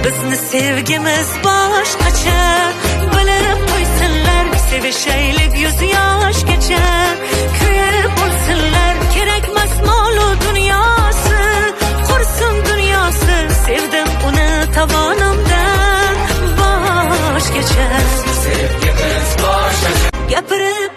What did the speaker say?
Bizni sevgimiz boshqacha, bilib qo'ysinlar, sevishaylik 100 yoshgacha. Kuyib bo'lsinlar, kerakmas mol-u dunyosi, qursin dunyosi, sevdim uni tovonimdan boshgacha. Sevgimiz boshqacha. Gapirib